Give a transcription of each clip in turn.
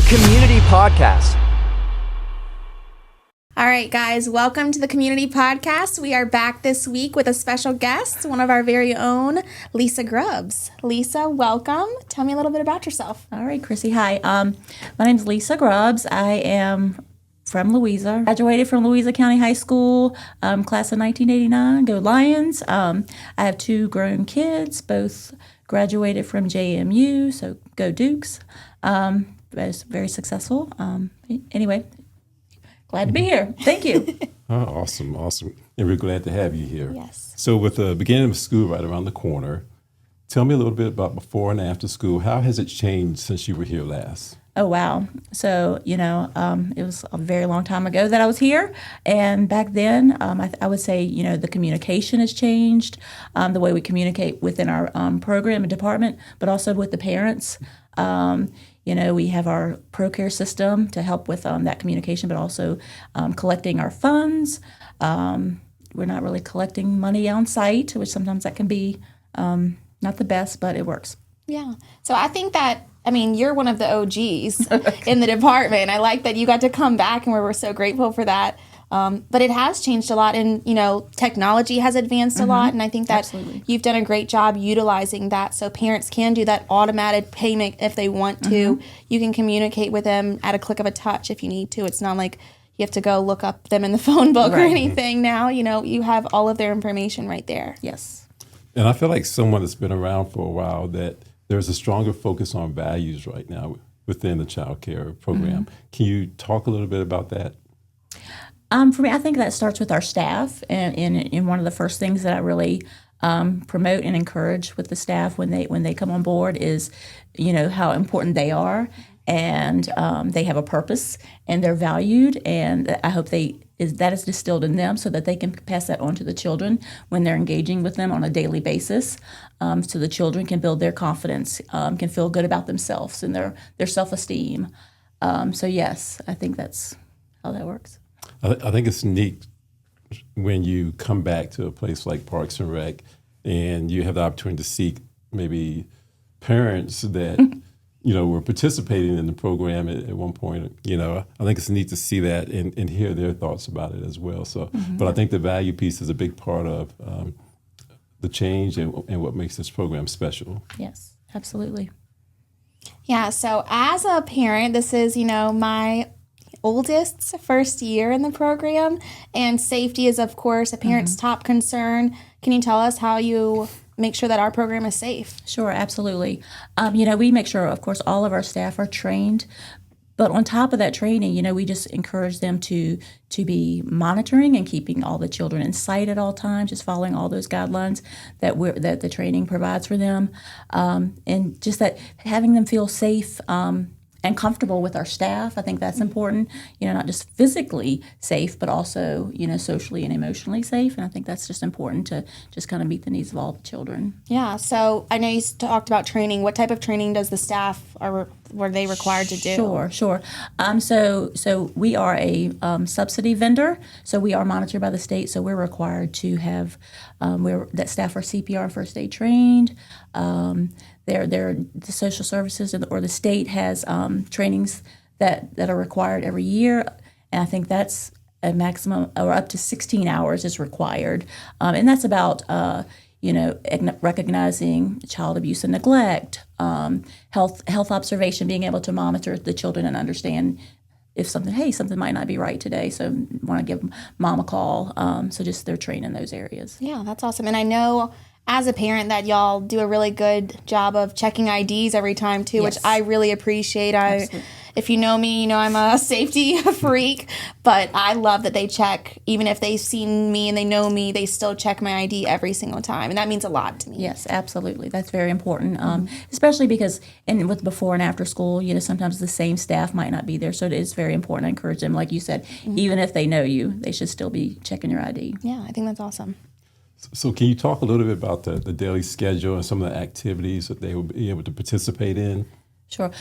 Community Podcast. All right, guys, welcome to the Community Podcast. We are back this week with a special guest, one of our very own, Lisa Grubbs. Lisa, welcome. Tell me a little bit about yourself. All right, Chrissy. Hi. My name's Lisa Grubbs. I am from Louisa. Graduated from Louisa County High School, class of 1989. Go Lions. I have two grown kids, both graduated from JMU, so go Dukes. Both very successful. Anyway, glad to be here. Thank you. Awesome. And we're glad to have you here. Yes. So with the beginning of school right around the corner, tell me a little bit about before and after school. How has it changed since you were here last? Oh, wow. So, it was a very long time ago that I was here. And back then, I would say, the communication has changed, the way we communicate within our program and department, but also with the parents. We have our ProCare system to help with that communication, but also collecting our funds. We're not really collecting money on site, which sometimes that can be not the best, but it works. Yeah. So I think that, you're one of the OGs in the department. I like that you got to come back, and we're so grateful for that. But it has changed a lot, and, technology has advanced a lot, and I think that Absolutely. You've done a great job utilizing that so parents can do that automated payment if they want to. You can communicate with them at a click of a touch if you need to. It's not like you have to go look up them in the phone book or anything now. You have all of their information right there. Yes. And I feel like someone that's been around for a while that there's a stronger focus on values right now within the Childcare program. Can you talk a little bit about that? For me, I think that starts with our staff, and one of the first things that I really promote and encourage with the staff when they come on board is, how important they are, and they have a purpose, and they're valued, and I hope that is distilled in them so that they can pass that on to the children when they're engaging with them on a daily basis, so the children can build their confidence, can feel good about themselves and their self-esteem. So yes, I think that's how that works. I think it's neat when you come back to a place like Parks and Rec and you have the opportunity to see maybe parents that, were participating in the program at one point. I think it's neat to see that and hear their thoughts about it as well. So, but I think the value piece is a big part of the change and what makes this program special. Yes, absolutely. Yeah, so as a parent, this is, my oldest's first year in the program, and safety is, of course, a parent's top concern. Can you tell us how you make sure that our program is safe? Sure, absolutely. We make sure, of course, all of our staff are trained. But on top of that training, we just encourage them to be monitoring and keeping all the children in sight at all times, just following all those guidelines that the training provides for them, and just that having them feel safe and comfortable with our staff. I think that's important, not just physically safe, but also, socially and emotionally safe. And I think that's just important to just kind of meet the needs of all the children. Yeah. So I know you talked about training. What type of training does the staff were they required to do? Sure. So we are a subsidy vendor. So we are monitored by the state. So we're required to have that staff are CPR first aid trained. The social services or the state has trainings that are required every year, and I think that's a maximum or up to 16 hours is required, and that's about recognizing child abuse and neglect, health observation, being able to monitor the children and understand if something might not be right today, so want to give mom a call. So just they're trained in those areas. Yeah, that's awesome, and I know as a parent that y'all do a really good job of checking IDs every time too, Yes. which I really appreciate. Absolutely. If you know me, I'm a safety freak, but I love that they check, even if they've seen me and they know me, they still check my ID every single time, and that means a lot to me. Yes, absolutely. That's very important, especially because with before and after school, sometimes the same staff might not be there, so it is very important. I encourage them, like you said, even if they know you, they should still be checking your ID. Yeah, I think that's awesome. So can you talk a little bit about the daily schedule and some of the activities that they will be able to participate in? Sure.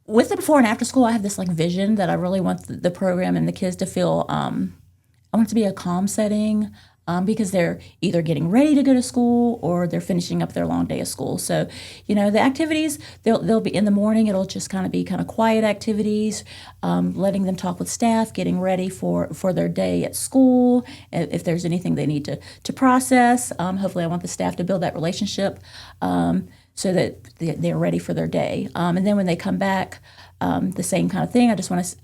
With the before and after school, I have this vision that I really want the program and the kids to feel. I want it to be a calm setting. because they're either getting ready to go to school or they're finishing up their long day of school. So, the activities, they'll be in the morning, it'll just be quiet activities, letting them talk with staff, getting ready for their day at school, if there's anything they need to process. Hopefully I want the staff to build that relationship so that they're ready for their day. And then when they come back, the same kind of thing. I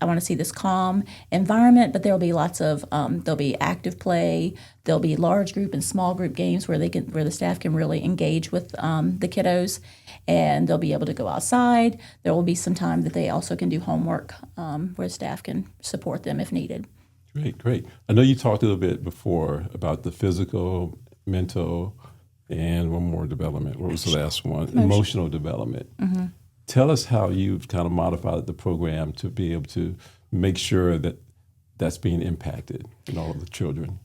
want to see this calm environment, but there'll be lots of there'll be active play. There'll be large group and small group games where the staff can really engage with the kiddos, and they'll be able to go outside. There will be some time that they also can do homework where staff can support them if needed. Great. I know you talked a little bit before about the physical, mental, and one more development. What was the last one? Emotional development. Mm-hmm. Tell us how you've kind of modified the program to be able to make sure that that's being impacted in all of the children.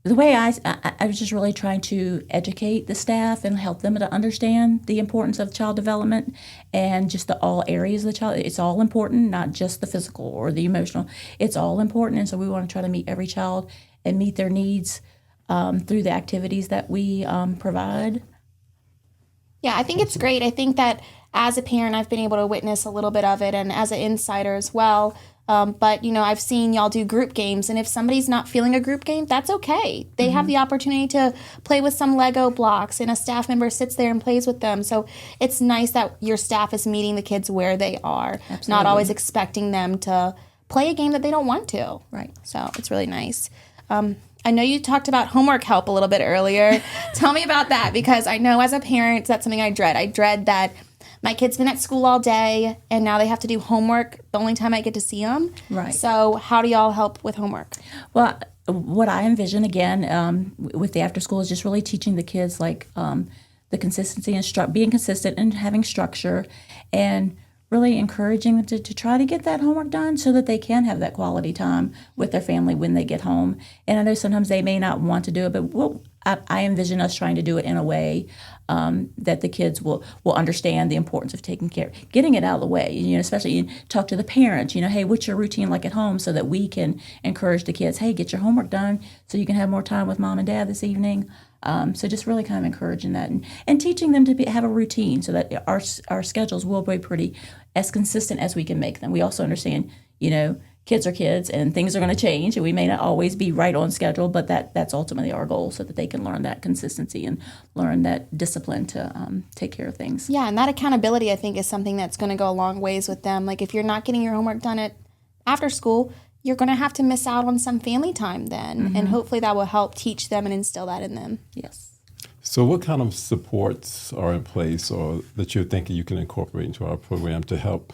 The way I was just really trying to educate the staff and help them to understand the importance of child development and just all areas of the child. It's all important, not just the physical or the emotional. It's all important, and so we want to try to meet every child and meet their needs through the activities that we provide. Yeah, I think it's great. I think that as a parent, I've been able to witness a little bit of it, and as an insider as well. But, I've seen y'all do group games, and if somebody's not feeling a group game, that's okay. They have the opportunity to play with some Lego blocks, and a staff member sits there and plays with them. So it's nice that your staff is meeting the kids where they are, Absolutely. Not always expecting them to play a game that they don't want to. Right. So it's really nice. I know you talked about homework help a little bit earlier. Tell me about that, because I know as a parent, that's something I dread. I dread that my kid's been at school all day, and now they have to do homework the only time I get to see them. Right. So how do y'all help with homework? Well, what I envision, again, with the after school is just really teaching the kids, the consistency and being consistent and having structure, and really encouraging them to try to get that homework done so that they can have that quality time with their family when they get home. And I know sometimes they may not want to do it, but I envision us trying to do it in a way that the kids will understand the importance of taking care, getting it out of the way. Especially talk to the parents. Hey, what's your routine like at home, so that we can encourage the kids. Hey, get your homework done so you can have more time with mom and dad this evening. So just really kind of encouraging that and teaching them to have a routine so that our schedules will be pretty as consistent as we can make them. We also understand, kids are kids and things are going to change, and we may not always be right on schedule, but that's ultimately our goal, so that they can learn that consistency and learn that discipline to take care of things. Yeah, and that accountability, I think, is something that's going to go a long ways with them. Like, if you're not getting your homework done after school, you're going to have to miss out on some family time then, and hopefully that will help teach them and instill that in them. Yes. So what kind of supports are in place or that you're thinking you can incorporate into our program to help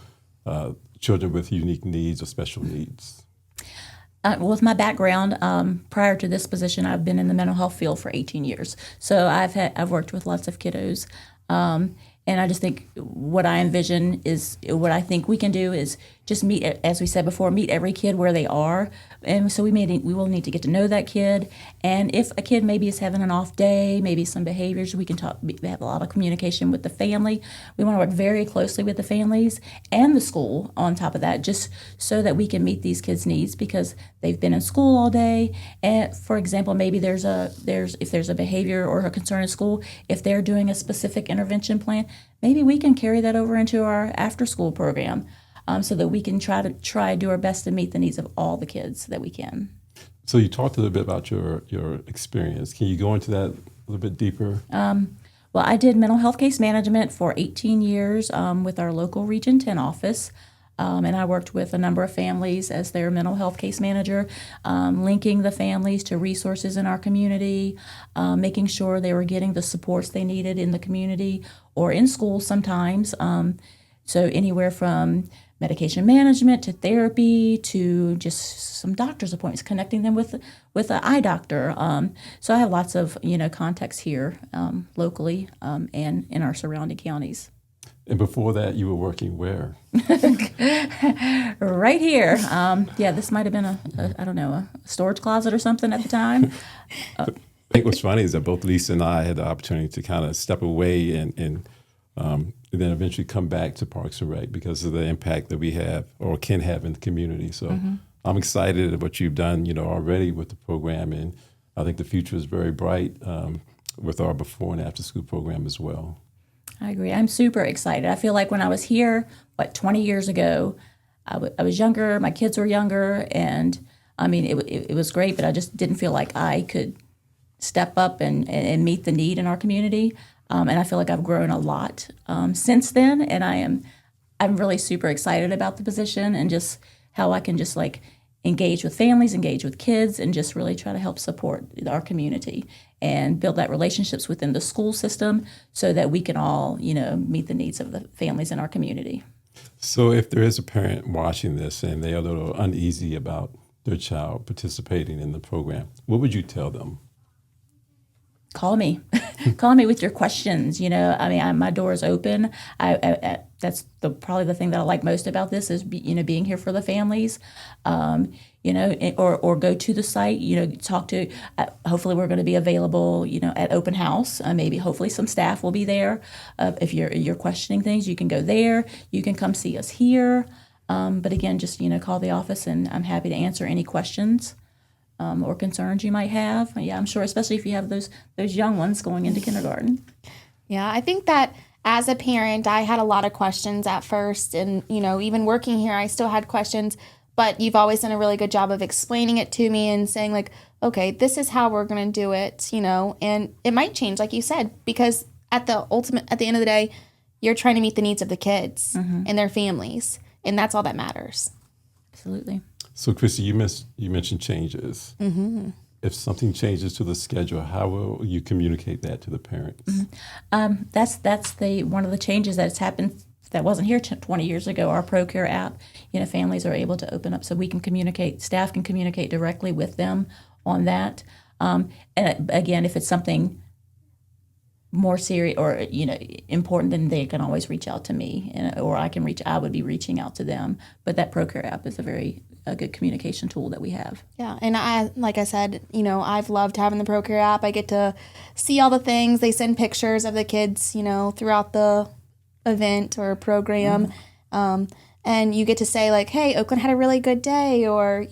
children with unique needs or special needs? With my background, prior to this position, I've been in the mental health field for 18 years. So I've worked with lots of kiddos. And I just think what I envision is what I think we can do is just meet, as we said before, meet every kid where they are. And so we will need to get to know that kid. And if a kid maybe is having an off day, maybe some behaviors, we can have a lot of communication with the family. We want to work very closely with the families and the school on top of that, just so that we can meet these kids' needs, because they've been in school all day. And for example, maybe if there's a behavior or a concern in school, if they're doing a specific intervention plan, maybe we can carry that over into our after-school program, so that we can try to do our best to meet the needs of all the kids that we can. So you talked a little bit about your experience. Can you go into that a little bit deeper? Well, I did mental health case management for 18 years with our local Region 10 office. And I worked with a number of families as their mental health case manager, linking the families to resources in our community, making sure they were getting the supports they needed in the community or in school sometimes. So anywhere from medication management to therapy to just some doctor's appointments, connecting them with an eye doctor. So I have lots of contacts here locally and in our surrounding counties. And before that, you were working where? Right here. This might have been a storage closet or something at the time. I think what's funny is that both Lisa and I had the opportunity to kind of step away and then eventually come back to Parks and Rec because of the impact that we have or can have in the community. So I'm excited at what you've done, already with the program, and I think the future is very bright with our before and after school program as well. I agree. I'm super excited. I feel like when I was here, 20 years ago, I was younger, my kids were younger, and I mean, it was great, but I just didn't feel like I could step up and meet the need in our community. And I feel like I've grown a lot since then, and I'm really super excited about the position and just how I can just like engage with families, engage with kids, and just really try to help support our community and build that relationships within the school system so that we can all, meet the needs of the families in our community. So if there is a parent watching this and they are a little uneasy about their child participating in the program, what would you tell them? Call me. Call me with your questions. My door is open. That's probably the thing that I like most about this is, being here for the families, or go to the site, talk to, hopefully we're going to be available, at open house. Hopefully some staff will be there. If you're questioning things, you can go there. You can come see us here. But again, just, call the office and I'm happy to answer any questions. Or concerns you might have. Yeah, I'm sure, especially if you have those young ones going into kindergarten. Yeah, I think that as a parent, I had a lot of questions at first. And, even working here, I still had questions. But you've always done a really good job of explaining it to me and saying, like, okay, this is how we're going to do it, And it might change, like you said, because at the end of the day, you're trying to meet the needs of the kids and their families. And that's all that matters. Absolutely. So, Chrissy, you mentioned changes. Mm-hmm. If something changes to the schedule, how will you communicate that to the parents? Mm-hmm. That's one of the changes that's happened that wasn't here 20 years ago. Our ProCare app, families are able to open up so we can communicate. Staff can communicate directly with them on that. And again, if it's something more serious or important, then they can always reach out to me, or I would be reaching out to them. But that ProCare app is a good communication tool that we have. Yeah, and like I said, I've loved having the ProCare app. I get to see all the things. They send pictures of the kids, throughout the event or program, and you get to say like, "Hey, Oakland had a really good day," or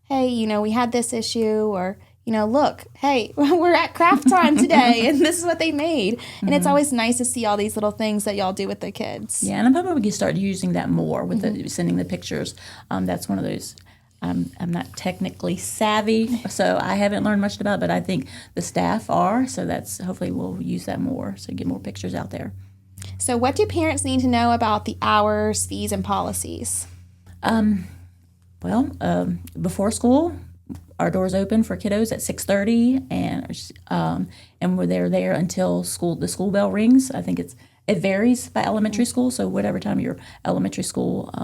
"Hey, we had this issue," or look, hey, we're at craft time today, and this is what they made. And it's always nice to see all these little things that y'all do with the kids. Yeah, and I'm hoping we can start using that more with sending the pictures. That's one of those. I'm not technically savvy, so I haven't learned much about it, but I think the staff are, so that's hopefully we'll use that more, so get more pictures out there. So what do parents need to know about the hours, fees, and policies? Before school, our doors open for kiddos at 6:30, and we're there until the school bell rings. I think it varies by elementary school, so whatever time your elementary school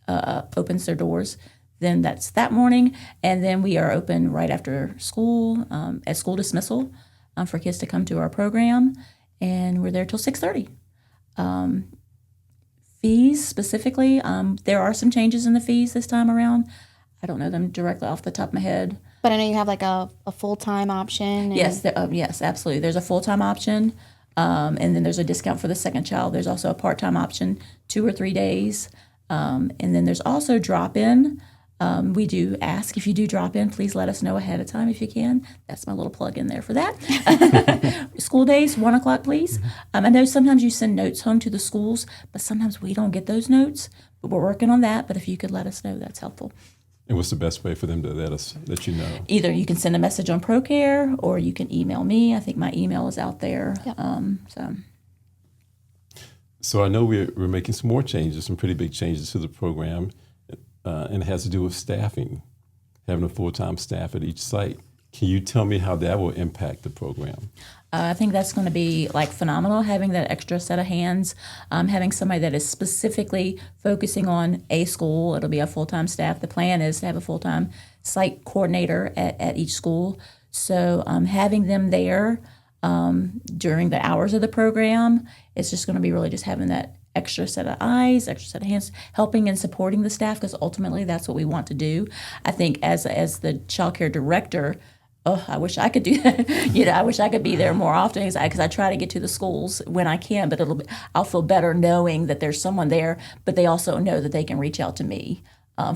opens their doors, then that's that morning. And then we are open right after school at school dismissal for kids to come to our program, and we're there till 6:30. Fees specifically, there are some changes in the fees this time around. I don't know them directly off the top of my head. But I know you have like a full-time option. Yes, yes, absolutely. There's a full-time option, and then there's a discount for the second child. There's also a part-time option, 2 or 3 days. And then there's also drop-in. We do ask if you do drop in, please let us know ahead of time if you can. That's my little plug in there for that. School days, 1 o'clock, please. I know sometimes you send notes home to the schools, but sometimes we don't get those notes. But we're working on that. But if you could let us know, that's helpful. And what's the best way for them to let you know? Either you can send a message on ProCare or you can email me. I think my email is out there. Yep. So I know we're making some more changes, some pretty big changes to the program, and it has to do with staffing, having a full-time staff at each site. Can you tell me how that will impact the program? I think that's going to be phenomenal, having that extra set of hands, having somebody that is specifically focusing on a school. It'll be a full-time staff. The plan is to have a full-time site coordinator at each school. So having them there during the hours of the program, it's just going to be really just having that extra set of eyes, extra set of hands, helping and supporting the staff, because ultimately that's what we want to do. I think as the childcare director, I wish I could do that. I wish I could be there more often because I try to get to the schools when I can, but I'll feel better knowing that there's someone there, but they also know that they can reach out to me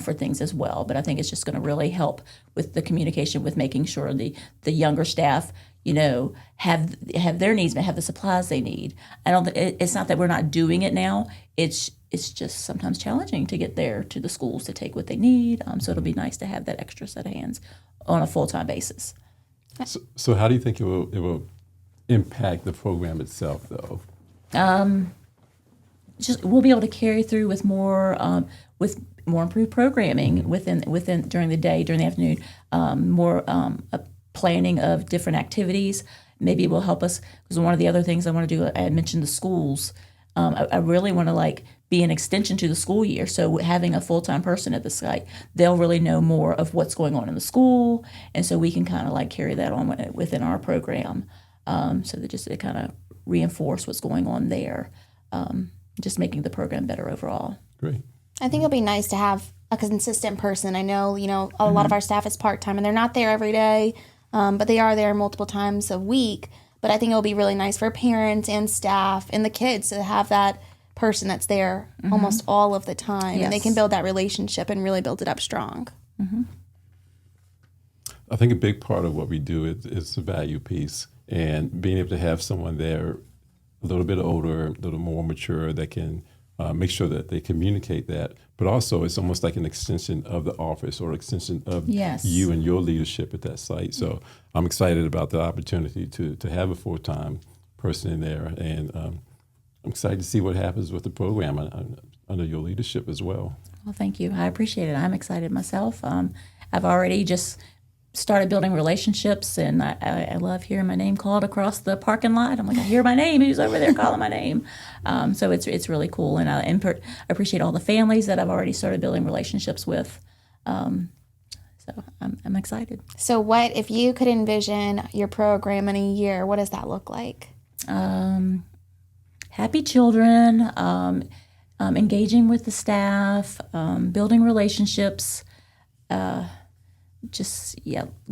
for things as well. But I think it's just going to really help with the communication, with making sure the younger staff, have their needs met, have the supplies they need. It's not that we're not doing it now. It's just sometimes challenging to get there to the schools to take what they need. So it'll be nice to have that extra set of hands on a full-time basis. So how do you think it will impact the program itself, though? Just we'll be able to carry through with more improved programming within during the day, during the afternoon, more planning of different activities. Maybe it will help us, because one of the other things I want to do, I had mentioned the schools. I really want to be an extension to the school year. So having a full-time person at the site, they'll really know more of what's going on in the school, and so we can kind of carry that on within our program. So that just it kind of reinforce what's going on there, just making the program better overall. Great. I think it'll be nice to have a consistent person. I know, a lot of our staff is part-time and they're not there every day, but they are there multiple times a week. But I think it'll be really nice for parents and staff and the kids to have that person that's there almost all of the time. Yes. And they can build that relationship and really build it up strong. Mm-hmm. I think a big part of what we do is the value piece, and being able to have someone there a little bit older, a little more mature, that can make sure that they communicate that. But also it's almost like an extension of the office or extension of you and your leadership at that site. So I'm excited about the opportunity to have a full-time person in there, and I'm excited to see what happens with the program under your leadership as well. Well, thank you. I appreciate it. I'm excited myself. I've already just started building relationships, and I love hearing my name called across the parking lot. I'm like, I hear my name. Who's over there calling my name? So it's really cool, and I appreciate all the families that I've already started building relationships with. So I'm excited. So what, if you could envision your program in a year, what does that look like? Happy children, engaging with the staff, building relationships,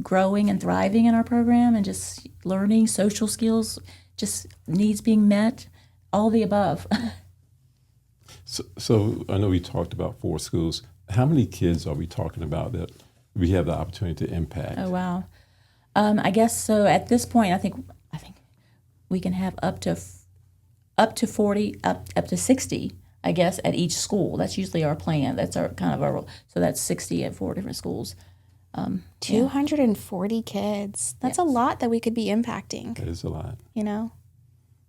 growing and thriving in our program, and just learning social skills, just needs being met, all the above. So I know we talked about 4 schools. How many kids are we talking about that we have the opportunity to impact? Oh, wow. I guess so. At this point, I think we can have up to 40, up to 60, I guess, at each school. That's usually our plan. That's our so that's 60 at 4 different schools. 240 kids. That's a lot that we could be impacting. That is a lot. And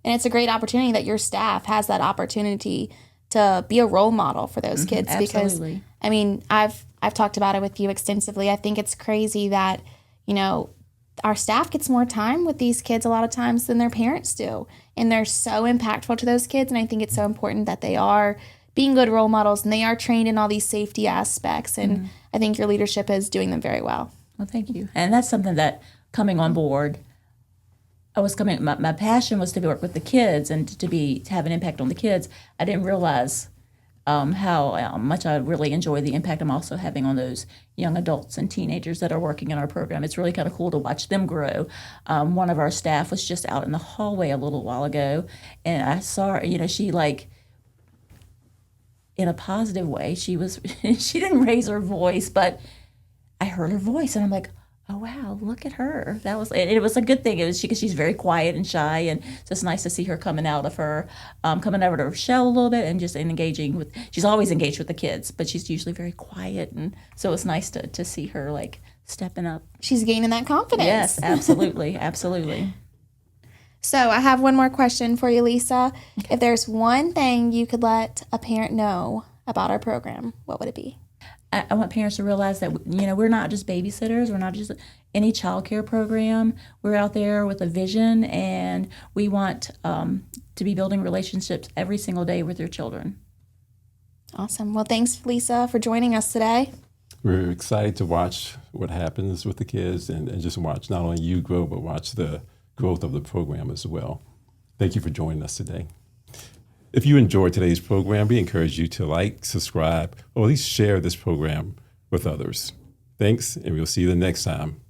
it's a great opportunity that your staff has that opportunity to be a role model for those kids. Absolutely. Because, I've talked about it with you extensively. I think it's crazy that, our staff gets more time with these kids a lot of times than their parents do. And they're so impactful to those kids. And I think it's so important that they are being good role models and they are trained in all these safety aspects. And I think your leadership is doing them very well. Well, thank you. And that's something that coming on board, my passion was to work with the kids and to have an impact on the kids. I didn't realize how much I really enjoy the impact I'm also having on those young adults and teenagers that are working in our program. It's really kind of cool to watch them grow. One of our staff was just out in the hallway a little while ago, and I saw her, she in a positive way, she didn't raise her voice, but I heard her voice, and I'm like, oh wow, look at her. It was a good thing. It was because she's very quiet and shy, and so it's nice to see her coming out of her, coming over to her shell a little bit and just engaging with. She's always engaged with the kids, but she's usually very quiet, and so it's nice to see her stepping up. She's gaining that confidence. Yes, absolutely, absolutely. So I have one more question for you, Lisa. Okay. If there's one thing you could let a parent know about our program, what would it be? I want parents to realize that, we're not just babysitters. We're not just any childcare program. We're out there with a vision, and we want to be building relationships every single day with your children. Awesome. Well, thanks, Lisa, for joining us today. We're excited to watch what happens with the kids and just watch not only you grow, but watch the growth of the program as well. Thank you for joining us today. If you enjoyed today's program, we encourage you to like, subscribe, or at least share this program with others. Thanks, and we'll see you the next time.